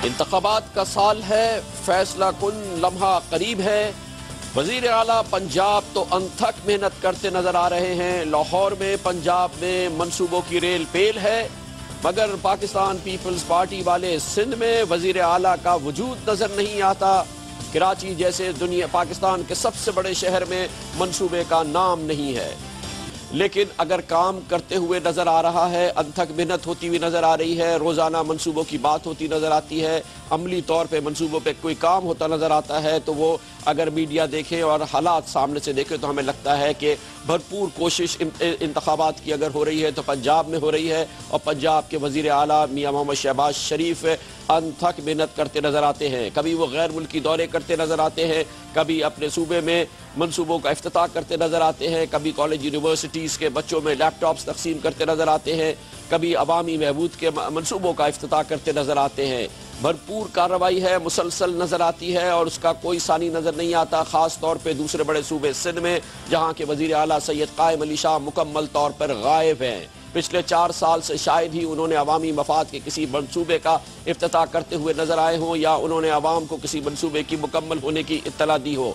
इंतखाबात का साल है, फैसला कुन लम्हा करीब है। वजीर आला पंजाब तो अनथक मेहनत करते नजर आ रहे हैं। लाहौर में, पंजाब में मंसूबों की रेल पेल है, मगर पाकिस्तान पीपल्स पार्टी वाले सिंध में वजीर आला का वजूद नजर नहीं आता। कराची जैसे दुनिया पाकिस्तान के सबसे बड़े शहर में मंसूबे का नाम नहीं है, लेकिन अगर काम करते हुए नजर आ रहा है, अनथक मेहनत होती हुई नजर आ रही है, रोजाना मंसूबों की बात होती नजर आती है, अमली तौर पे मंसूबों पे कोई काम होता नजर आता है, तो वो अगर मीडिया देखे और हालात सामने से देखे तो हमें लगता है कि भरपूर कोशिश इंतखाबात की अगर हो रही है तो पंजाब में हो रही है। और पंजाब के वजीर आला मियां मोहम्मद शहबाज शरीफ अनथक मेहनत करते नजर आते हैं। कभी वो गैर मुल्की दौरे करते नजर आते हैं, कभी अपने सूबे में मंसूबों का इफ्तिताह करते नजर आते हैं, कभी कॉलेज यूनिवर्सिटीज़ के बच्चों में लैपटॉप्स तकसीम करते नजर आते हैं, कभी अवामी महबूद के मंसूबों का इफ्तिताह करते नजर आते हैं। भरपूर कार्रवाई है, मुसलसल नजर आती है और उसका कोई सानी नजर नहीं आता, खास तौर पे दूसरे बड़े सूबे सिंध में, जहाँ के वजीर आला सैयद कायम अली शाह मुकम्मल तौर पर गायब हैं। पिछले 4 साल से शायद ही उन्होंने अवामी मफाद के किसी मंसूबे का इफ्तिताह करते हुए नजर आए हों या उन्होंने अवाम को किसी मंसूबे की मुकम्मल होने की इत्तला दी हो।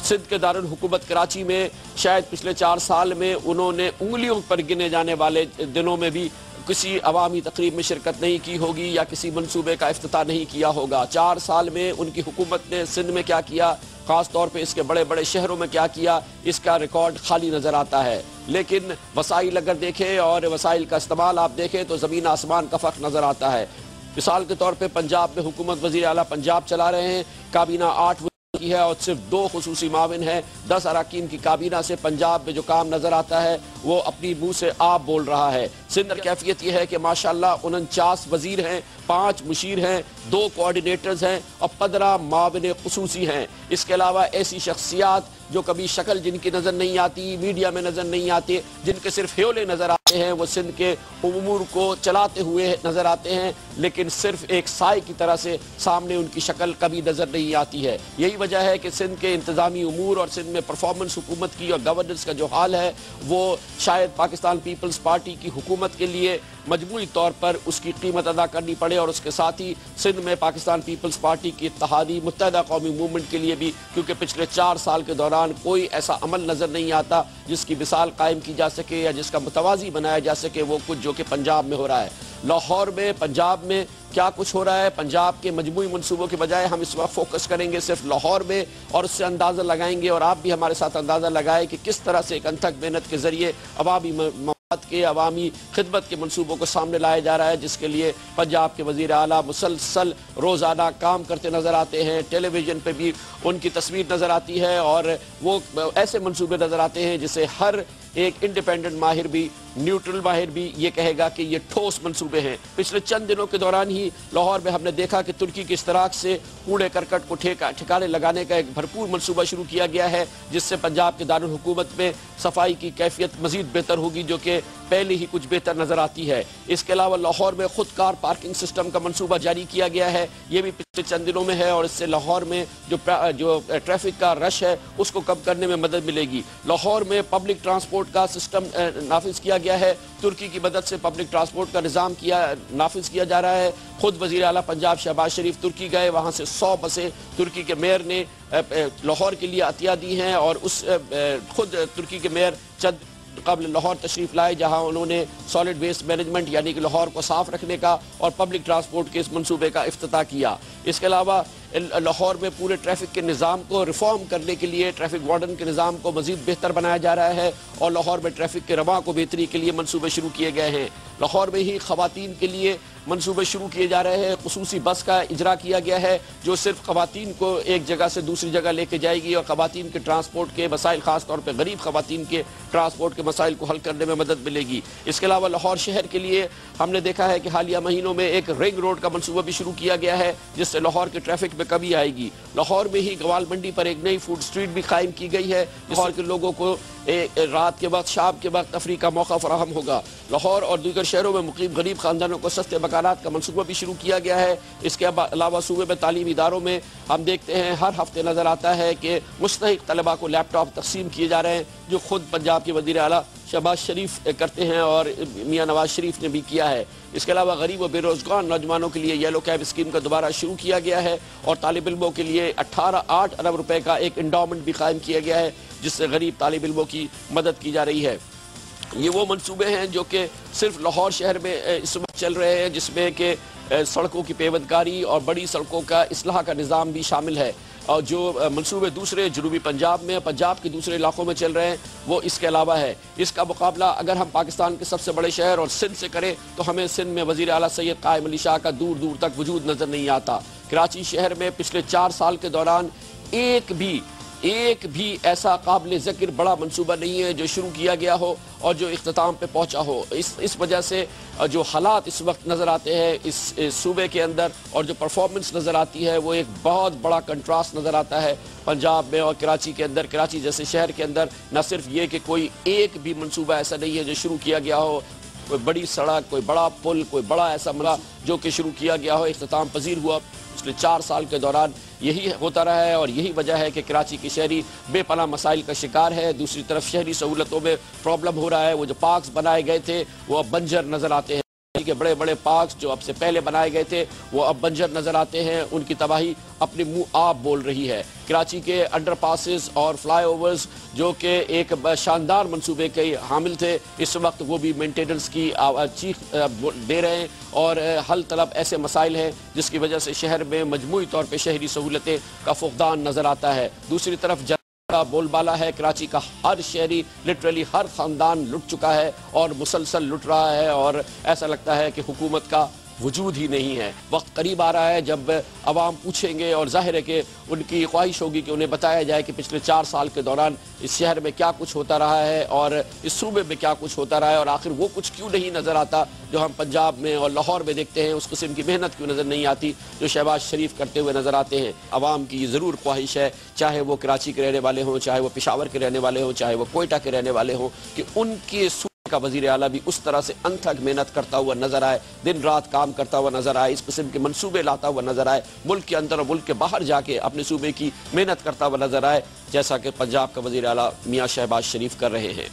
सिंध के दारुल हुकूमत कराची में शायद पिछले 4 साल में उन्होंने उंगलियों पर गिने जाने वाले दिनों में भी किसी अवामी तकरीब में शिरकत नहीं की होगी या किसी मंसूबे का इफ्तिताह नहीं किया होगा। 4 साल में उनकी हुकूमत ने सिंध में क्या किया, खास तौर पे इसके बड़े बड़े शहरों में क्या किया, इसका रिकॉर्ड खाली नजर आता है। लेकिन वसाइल अगर देखें और वसाइल का इस्तेमाल आप देखें तो ज़मीन आसमान का फ़र्क नजर आता है। मिसाल के तौर पर पंजाब में हुकूमत वज़ीर आला पंजाब चला रहे हैं, काबीना 8 की है और सिर्फ 2 खुसूसी माविन है। 10 अराकीन की काबीना से पंजाब में जो काम नजर आता है वो अपनी मुंह से आप बोल रहा है। सिंध की कैफियत यह है कि माशाल्लाह 49 वजीर हैं, 5 मुशीर हैं, 2 कोऑर्डिनेटर्स हैं और 15 माविन खुसूसी हैं। इसके अलावा ऐसी शख्सियात जो कभी शक्ल जिनकी नजर नहीं आती, मीडिया में नजर नहीं आती, जिनके सिर्फ ह्योले नजर आते हैं, वो सिंध के उमूर को चलाते हुए नजर आते हैं, लेकिन सिर्फ एक साए की तरह से सामने उनकी शक्ल कभी नजर नहीं आती है। यही वजह है कि सिंध के इंतजामी उमूर और सिंध में परफॉर्मेंस हुकूमत की और गवर्नेंस का जो हाल है वो शायद पाकिस्तान पीपल्स पार्टी की हुकूमत के लिए मजमूई तौर पर उसकी कीमत अदा करनी पड़े और उसके साथ ही सिंध में पाकिस्तान पीपल्स पार्टी की इत्तेहादी मुत्तहदा कौमी मूवमेंट के लिए भी, क्योंकि पिछले 4 साल के दौरान कोई ऐसा अमल नजर नहीं आता जिसकी मिसाल कायम की जा सके या जिसका मुतवाजी बनाया जा सके वो कुछ जो कि पंजाब में हो रहा है। लाहौर में, पंजाब में क्या कुछ हो रहा है, पंजाब के मजमूई मंसूबों के बजाय हम इस वक्त फोकस करेंगे सिर्फ लाहौर में और उससे अंदाज़ा लगाएंगे और आप भी हमारे साथ अंदाज़ा लगाएं कि किस तरह से एक अनथक मेहनत के जरिए अवामी के अवामी खिदमत के मंसूबों को सामने लाया जा रहा है, जिसके लिए पंजाब के वजीर आला मुसलसल रोज़ाना काम करते नजर आते हैं। टेलीविजन पे भी उनकी तस्वीर नजर आती है और वो ऐसे मंसूबे नजर आते हैं जिसे हर एक इंडिपेंडेंट माहिर भी, न्यूट्रल माहिर भी ये कहेगा कि ये ठोस मंसूबे हैं। पिछले चंद दिनों के दौरान ही लाहौर में हमने देखा कि तुर्की के इश्तराक से कूड़े करकट को ठिकाने लगाने का एक भरपूर मंसूबा शुरू किया गया है, जिससे पंजाब के दारुल हुकूमत में सफाई की कैफियत मजीद बेहतर होगी, जो कि पहले ही कुछ बेहतर नजर आती है। इसके अलावा लाहौर में खुद कार पार्किंग सिस्टम का मंसूबा जारी किया गया है, ये भी पिछले चंद दिनों में है और इससे लाहौर में जो ट्रैफिक का रश है उसको कम करने में मदद मिलेगी। लाहौर में पब्लिक ट्रांसपोर्ट का सिस्टम नाफिज किया गया है, तुर्की की मदद से पब्लिक ट्रांसपोर्ट का निज़ाम नाफिज किया जा रहा है। खुद वजीर आला पंजाब शहबाज शरीफ तुर्की गए, वहाँ से 100 बसें तुर्की के मेयर ने लाहौर के लिए अतिया दी हैं और उस खुद तुर्की के मेयर चंद कबल लाहौर तशरीफ लाए, जहां उन्होंने सॉलिड वेस्ट मैनेजमेंट यानी कि लाहौर को साफ रखने का और पब्लिक ट्रांसपोर्ट के इस मंसूबे का इफ्तिताह किया। इसके अलावा लाहौर में पूरे ट्रैफिक के निज़ाम को रिफॉर्म करने के लिए ट्रैफिक वार्डन के निज़ाम को मजीद बेहतर बनाया जा रहा है और लाहौर में ट्रैफिक के रवा को बेहतरी के लिए मंसूबे शुरू किए गए हैं। लाहौर में ही खवातीन के लिए मंसूबे शुरू किए जा रहे हैं, खुसूसी बस का इजरा किया गया है जो सिर्फ खवातीन को एक जगह से दूसरी जगह लेके जाएगी और खवातीन के ट्रांसपोर्ट के मसाइल, खास तौर पर गरीब खवातीन के ट्रांसपोर्ट के मसाइल को हल करने में मदद मिलेगी। इसके अलावा लाहौर शहर के लिए हमने देखा है कि हालिया महीनों में एक रिंग रोड का मंसूबा भी शुरू किया गया है, जिससे लाहौर के ट्रैफिक में कमी आएगी। लाहौर में ही गवाल मंडी पर एक नई फूड स्ट्रीट भी कायम की गई है, लाहौर के लोगों को रात के वक्त, शाम के वक्त तफरी का मौका फराहम होगा। लाहौर और दीगर शहरों में मुकीम गरीब खानदानों को सस्ते मकानात का मंसूबा भी शुरू किया गया है। इसके अलावा सूबे में तालीमी इदारों में हम देखते हैं हर हफ्ते नजर आता है कि मुस्तहिक तलबा को लैपटॉप तकसीम किए जा रहे हैं, जो खुद पंजाब के वज़ीर आला शहबाज शरीफ करते हैं और मियां नवाज शरीफ ने भी किया है। इसके अलावा गरीब और बेरोजगार नौजवानों के लिए येलो कैब स्कीम का दोबारा शुरू किया गया है और तालिब इल्मों के लिए 8 अरब रुपए का एक इंडोमेंट भी कायम किया गया है, जिससे गरीब तालिब इल्मों की मदद की जा रही है। ये वो मंसूबे हैं जो कि सिर्फ लाहौर शहर में इस वक्त चल रहे हैं, जिसमें कि सड़कों की पेवंदकारी और बड़ी सड़कों का इस्लाह का निज़ाम भी शामिल है। और जो मंसूबे दूसरे जनूबी पंजाब में, पंजाब के दूसरे इलाकों में चल रहे हैं, वो इसके अलावा है। इसका मुकाबला अगर हम पाकिस्तान के सबसे बड़े शहर और सिंध से करें तो हमें सिंध में वज़ीर आला सैयद कायम अली शाह का दूर दूर तक वजूद नज़र नहीं आता। कराची शहर में पिछले 4 साल के दौरान एक भी ऐसा काबिल ज़िक्र बड़ा मंसूबा नहीं है जो शुरू किया गया हो और जो इख्तिताम पे पहुंचा हो। इस वजह से जो हालात इस वक्त नज़र आते हैं इस सूबे के अंदर और जो परफॉर्मेंस नज़र आती है वो एक बहुत बड़ा कंट्रास्ट नज़र आता है पंजाब में और कराची के अंदर। कराची जैसे शहर के अंदर न सिर्फ ये कि कोई एक भी मंसूबा ऐसा नहीं है जो शुरू किया गया हो, कोई बड़ी सड़क, कोई बड़ा पुल, कोई बड़ा ऐसा मसला जो कि शुरू किया गया हो, इख्तिताम पजीर हुआ। पिछले 4 साल के दौरान यही होता रहा है और यही वजह है कि कराची की शहरी बेपनाह मसाइल का शिकार है। दूसरी तरफ शहरी सहूलतों में प्रॉब्लम हो रहा है। वो जो पार्क्स बनाए गए थे वो अब बंजर नज़र आते हैं। के बड़े बड़े पार्क्स जो अब से पहले बनाए गए थे वो अब बंजर नज़र आते हैं। उनकी तबाही अपने मुंह आप बोल रही है। कराची के अंडरपासेस और फ्लाईओवर्स जो कि एक शानदार मंसूबे के हामिल थे, इस वक्त वो भी मेंटेनेंस की चीख दे रहे हैं और हल तलब ऐसे मसाइल हैं जिसकी वजह से शहर में मजमूई तौर पर शहरी सहूलतें का फुकदान नज़र आता है। दूसरी तरफ का बोलबाला है, कराची का हर शहरी, लिटरली हर खानदान लुट चुका है और मुसलसल लुट रहा है और ऐसा लगता है कि हुकूमत का वजूद ही नहीं है। वक्त करीब आ रहा है जब अवाम पूछेंगे और जाहिर है कि उनकी ख्वाहिश होगी कि उन्हें बताया जाए कि पिछले 4 साल के दौरान इस शहर में क्या कुछ होता रहा है और इस सूबे में क्या कुछ होता रहा है और आखिर वो कुछ क्यों नहीं नज़र आता जो हम पंजाब में और लाहौर में देखते हैं। उस किस्म की मेहनत क्यों नज़र नहीं आती जो शहबाज शरीफ करते हुए नज़र आते हैं। अवाम की ज़रूर ख्वाहिश है, चाहे वो कराची के रहने वाले हों, चाहे वो पेशावर के रहने वाले हों, चाहे वो कोयटा के रहने वाले हों, कि उनके का वज़ीर आला भी उस तरह से अनथक मेहनत करता हुआ नजर आए, दिन रात काम करता हुआ नजर आए, इस किस्म के मंसूबे लाता हुआ नजर आए, मुल्क के अंदर और मुल्क के बाहर जाके अपने सूबे की मेहनत करता हुआ नजर आए, जैसा कि पंजाब का वज़ीर आला मियां शहबाज शरीफ कर रहे हैं।